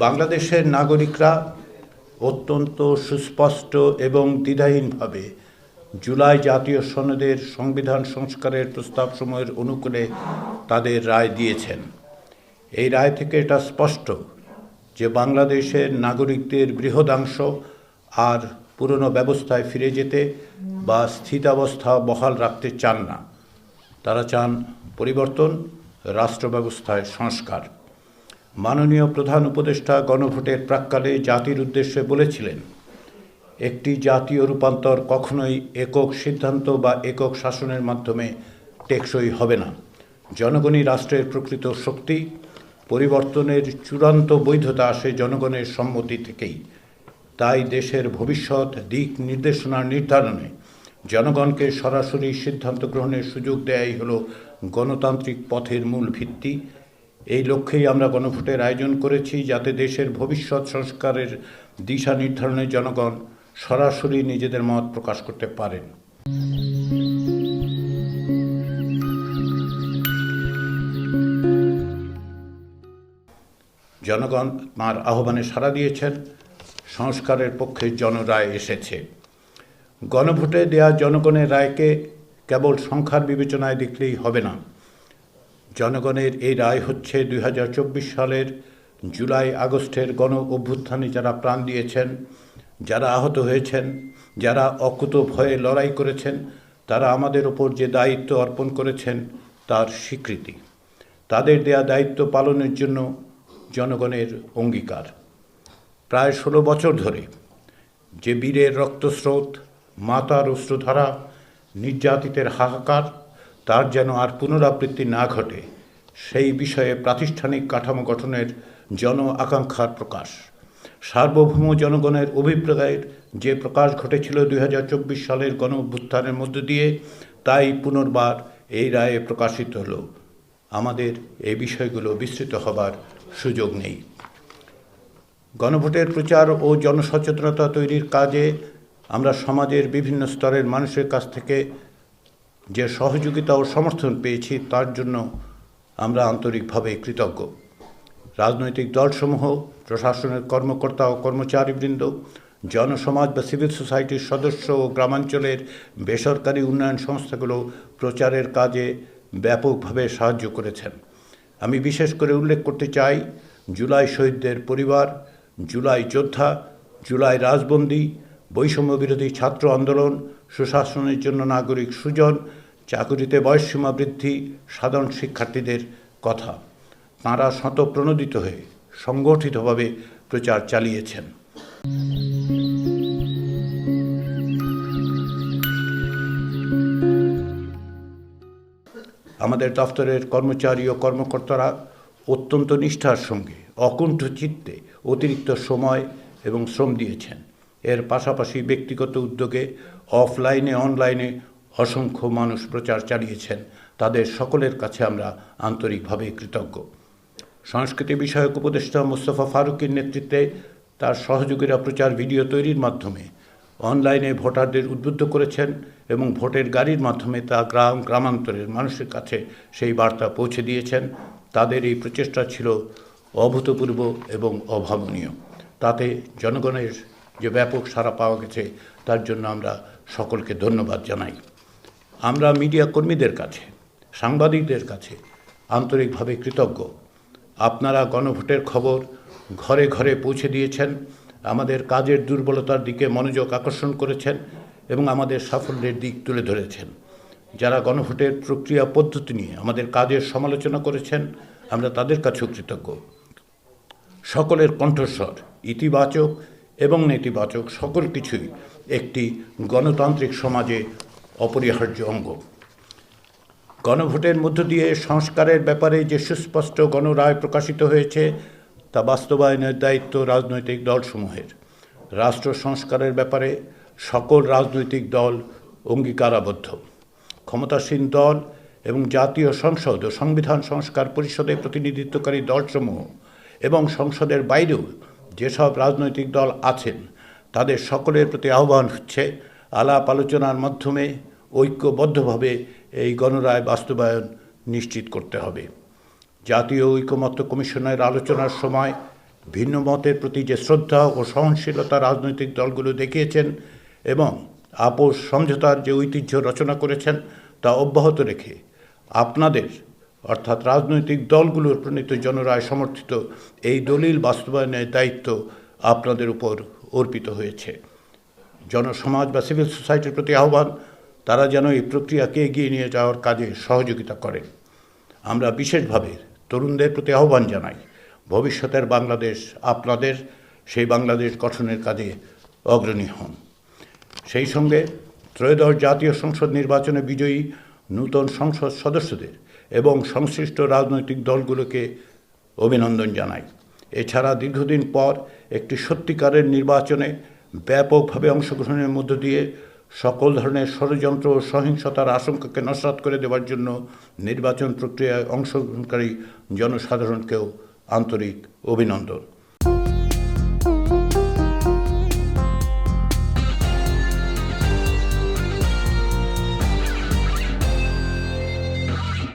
বাংলাদেশের নাগরিকরা অত্যন্ত সুস্পষ্ট এবং দ্বিধাহীনভাবে জুলাই জাতীয় সনদের সংবিধান সংস্কারের প্রস্তাবসমূহের অনুকূলে তাদের রায় দিয়েছেন। এই রায় থেকে এটা স্পষ্ট যে বাংলাদেশের নাগরিকদের বৃহদাংশ আর পুরনো ব্যবস্থায় ফিরে যেতে বা স্থিতাবস্থা বহাল রাখতে চান না। তারা চান পরিবর্তন, রাষ্ট্র ব্যবস্থায় সংস্কার। মাননীয় প্রধান উপদেষ্টা গণভোটের প্রাক্কালে জাতির উদ্দেশ্যে বলেছিলেন, একটি জাতীয় রূপান্তর কখনোই একক সিদ্ধান্ত বা একক শাসনের মাধ্যমে টেকসই হবে না। জনগণই রাষ্ট্রের প্রকৃত শক্তি। পরিবর্তনের চূড়ান্ত বৈধতা আসে জনগণের সম্মতি থেকেই। তাই দেশের ভবিষ্যৎ দিক নির্দেশনা নির্ধারণে জনগণকে সরাসরি সিদ্ধান্ত গ্রহণের সুযোগ দেয়াই হলো গণতান্ত্রিক পথের মূল ভিত্তি। এই লক্ষ্যেই আমরা গণভোটের আয়োজন করেছি, যাতে দেশের ভবিষ্যৎ সংস্কারের দিশা নির্ধারণে জনগণ সরাসরি নিজেদের মত প্রকাশ করতে পারেন। জনগণ তাঁর আহ্বানে সাড়া দিয়েছেন। সংস্কারের পক্ষে জনরায় এসেছে। গণভোটে দেয়া জনগণের রায়কে কেবল সংখ্যার বিবেচনায় দেখলেই হবে না। জনগণের এই রায় হচ্ছে 2024 সালের জুলাই আগস্টের গণ অভ্যুত্থানে যারা প্রাণ দিয়েছেন, যারা আহত হয়েছেন, যারা অকুত ভয়ে লড়াই করেছেন, তারা আমাদের ওপর যে দায়িত্ব অর্পণ করেছেন তার স্বীকৃতি। তাদের দেয়া দায়িত্ব পালনের জন্য জনগণের অঙ্গীকার। প্রায় 16 বছর ধরে যে বীরের রক্তস্রোত, মাতার অশ্রুধারা, নির্যাতিতের হাহাকার, তার যেন আর পুনরাবৃত্তি না ঘটে, সেই বিষয়ে প্রাতিষ্ঠানিক কাঠামো গঠনের জন আকাঙ্ক্ষার প্রকাশ। সার্বভৌম জনগণের অভিপ্রায়ের যে প্রকাশ ঘটেছিল 2024 সালের গণ অভ্যুত্থানের মধ্য দিয়ে, তাই পুনর্বার এই রায়ে প্রকাশিত হলো। আমাদের এই বিষয়গুলো বিস্তৃত হবার সুযোগ নেই। গণভোটের প্রচার ও জনসচেতনতা তৈরির কাজে আমরা সমাজের বিভিন্ন স্তরের মানুষের কাছ থেকে যে সহযোগিতা ও সমর্থন পেয়েছি, তার জন্য আমরা আন্তরিকভাবে কৃতজ্ঞ। রাজনৈতিক দলসমূহ, প্রশাসনের কর্মকর্তা ও কর্মচারীবৃন্দ, জনসমাজ বা সিভিল সোসাইটির সদস্য ও গ্রামাঞ্চলের বেসরকারি উন্নয়ন সংস্থাগুলো প্রচারের কাজে ব্যাপকভাবে সাহায্য করেছেন। আমি বিশেষ করে উল্লেখ করতে চাই জুলাই শহীদদের পরিবার, জুলাই যোদ্ধা, জুলাই রাজবন্দী, বৈষম্য বিরোধী ছাত্র আন্দোলন, সুশাসনের জন্য নাগরিক সুজন, চাকুরিতে বয়সসীমা বৃদ্ধি, সাধারণ শিক্ষার্থীদের কথা। তাঁরা স্বতঃপ্রণোদিত হয়ে সংগঠিতভাবে প্রচার চালিয়েছেন। আমাদের দফতরের কর্মচারী ও কর্মকর্তারা অত্যন্ত নিষ্ঠার সঙ্গে অকুণ্ঠ চিত্তে অতিরিক্ত সময় এবং শ্রম দিয়েছেন। এর পাশাপাশি ব্যক্তিগত উদ্যোগে অফলাইনে অনলাইনে অসংখ্য মানুষ প্রচার চালিয়েছেন। তাদের সকলের কাছে আমরা আন্তরিকভাবে কৃতজ্ঞ। সংস্কৃতি বিষয়ক উপদেষ্টা মোস্তফা ফারুকের নেতৃত্বে তার সহযোগীরা প্রচার ভিডিও তৈরির মাধ্যমে অনলাইনে ভোটারদের উদ্বুদ্ধ করেছেন এবং ভোটের গাড়ির মাধ্যমে তা গ্রামান্তরের মানুষের কাছে সেই বার্তা পৌঁছে দিয়েছেন। তাদের এই প্রচেষ্টা ছিল অভূতপূর্ব এবং অভাবনীয়। তাতে জনগণের যে ব্যাপক সাড়া পাওয়া গেছে, তার জন্য আমরা সকলকে ধন্যবাদ জানাই। আমরা মিডিয়া কর্মীদের কাছে, সাংবাদিকদের কাছে আন্তরিকভাবে কৃতজ্ঞ। আপনারা গণভোটের খবর ঘরে ঘরে পৌঁছে দিয়েছেন, আমাদের কাজের দুর্বলতার দিকে মনোযোগ আকর্ষণ করেছেন এবং আমাদের সাফল্যের দিক তুলে ধরেছেন। যারা গণভোটের প্রক্রিয়া পদ্ধতি নিয়ে আমাদের কাজের সমালোচনা করেছেন, আমরা তাদের কাছেও কৃতজ্ঞ। সকলের কণ্ঠস্বর, ইতিবাচক এবং নেতিবাচক, সকল কিছুই একটি গণতান্ত্রিক সমাজে অপরিহার্য অঙ্গ। গণভোটের মধ্য দিয়ে সংস্কারের ব্যাপারে যে সুস্পষ্ট গণরায় প্রকাশিত হয়েছে, তা বাস্তবায়নের দায়িত্ব রাজনৈতিক দলসমূহের। রাষ্ট্র সংস্কারের ব্যাপারে সকল রাজনৈতিক দল অঙ্গীকারাবদ্ধ। ক্ষমতাসীন দল এবং জাতীয় সংসদ ও সংবিধান সংস্কার পরিষদে প্রতিনিধিত্বকারী দলসমূহ এবং সংসদের বাইরেও যেসব রাজনৈতিক দল আছেন, তাদের সকলের প্রতি আহ্বান হচ্ছে আলাপ আলোচনার মাধ্যমে ঐক্যবদ্ধভাবে এই গণরায় বাস্তবায়ন নিশ্চিত করতে হবে। জাতীয় ঐকমত্য কমিশনের আলোচনার সময় ভিন্ন মতের প্রতি যে শ্রদ্ধা ও সহনশীলতা রাজনৈতিক দলগুলো দেখিয়েছেন এবং আপোষ সমঝোতার যে ঐতিহ্য রচনা করেছেন তা অব্যাহত রেখে আপনাদের অর্থাৎ রাজনৈতিক দলগুলোর প্রণীত জনরায় সমর্থিত এই দলিল বাস্তবায়নের দায়িত্ব আপনাদের উপর অর্পিত হয়েছে। জনসমাজ বা সিভিল সোসাইটির প্রতি আহ্বান, তারা যেন এই প্রক্রিয়াকে এগিয়ে নিয়ে যাওয়ার কাজে সহযোগিতা করেন। আমরা বিশেষভাবে তরুণদের প্রতি আহ্বান জানাই, ভবিষ্যতের বাংলাদেশ আপনাদের, সেই বাংলাদেশ গঠনের কাজে অগ্রণী হন। সেই সঙ্গে ত্রয়োদশ জাতীয় সংসদ নির্বাচনে বিজয়ী নূতন সংসদ সদস্যদের এবং সংশ্লিষ্ট রাজনৈতিক দলগুলোকে অভিনন্দন জানাই। এছাড়া দীর্ঘদিন পর একটি সত্যিকারের নির্বাচনে ব্যাপকভাবে অংশগ্রহণের মধ্য দিয়ে সকল ধরনের ষড়যন্ত্র ও সহিংসতার আশঙ্কাকে নস্যাৎ করে দেওয়ার জন্য নির্বাচন প্রক্রিয়ায় অংশগ্রহণকারী জনসাধারণকেও আন্তরিক অভিনন্দন।